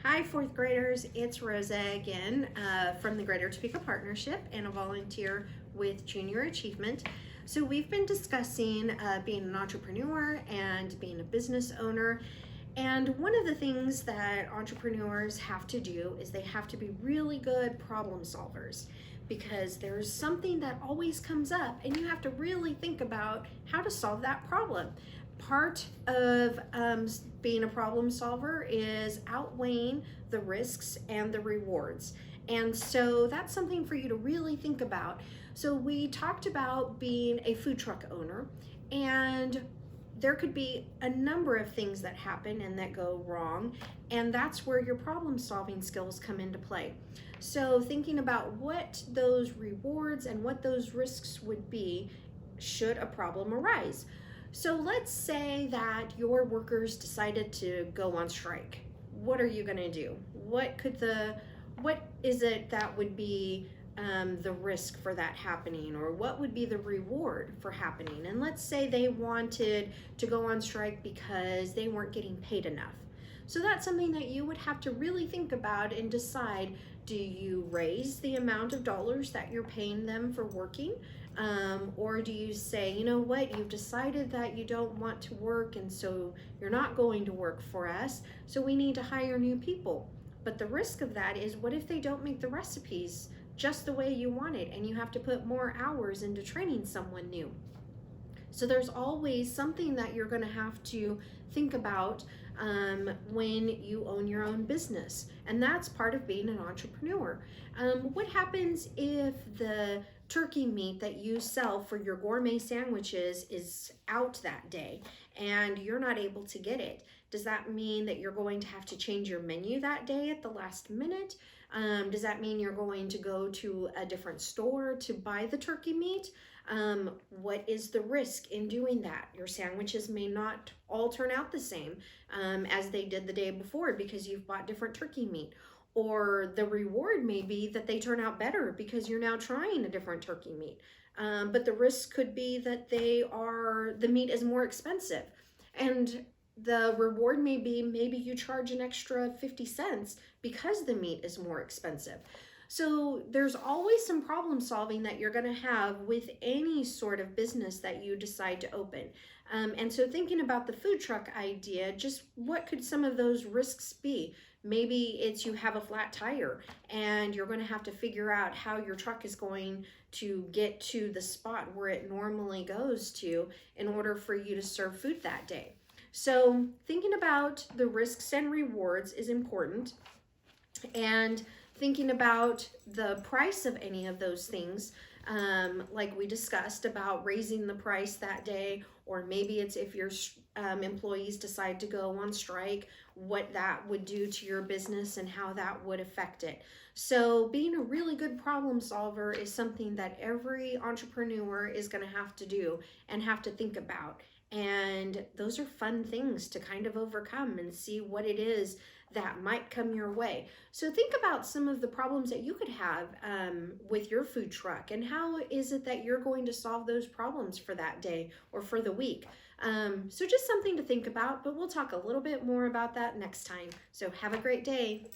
Hi, fourth graders. It's Rosa again from the Greater Topeka Partnership and a volunteer with Junior Achievement. So we've been discussing being an entrepreneur and being a business owner. And one of the things that entrepreneurs have to do is they have to be really good problem solvers, because there's something that always comes up and you have to really think about how to solve that problem. Part of being a problem solver is outweighing the risks and the rewards. And so that's something for you to really think about. So we talked about being a food truck owner, and there could be a number of things that happen and that go wrong, and that's where your problem solving skills come into play. So thinking about what those rewards and what those risks would be should a problem arise. So let's say that your workers decided to go on strike. What are you going to do? What is it that would be the risk for that happening, or what would be the reward for happening? And let's say they wanted to go on strike because they weren't getting paid enough. So that's something that you would have to really think about and decide. Do you raise the amount of dollars that you're paying them for working? Or do you say, you know what, you've decided that you don't want to work, and so you're not going to work for us, so we need to hire new people. But the risk of that is, what if they don't make the recipes just the way you want it, and you have to put more hours into training someone new? So there's always something that you're going to have to think about when you own your own business. And that's part of being an entrepreneur. What happens if the turkey meat that you sell for your gourmet sandwiches is out that day and you're not able to get it? Does that mean that you're going to have to change your menu that day at the last minute? Does that mean you're going to go to a different store to buy the turkey meat? What is the risk in doing that? Your sandwiches may not all turn out the same as they did the day before because you've bought different turkey meat. Or the reward may be that they turn out better because you're now trying a different turkey meat. But the risk could be that the meat is more expensive. And the reward may be maybe you charge an extra 50 cents because the meat is more expensive. So there's always some problem solving that you're going to have with any sort of business that you decide to open. And so thinking about the food truck idea, just what could some of those risks be? Maybe it's you have a flat tire and you're going to have to figure out how your truck is going to get to the spot where it normally goes to in order for you to serve food that day. So thinking about the risks and rewards is important, and thinking about the price of any of those things, like we discussed about raising the price that day, or maybe it's if your employees decide to go on strike, what that would do to your business and how that would affect it. So being a really good problem solver is something that every entrepreneur is going to have to do and have to think about. And those are fun things to kind of overcome and see what it is that might come your way. So think about some of the problems that you could have with your food truck, and how is it that you're going to solve those problems for that day or for the week. So just something to think about, but we'll talk a little bit more about that next time. So have a great day.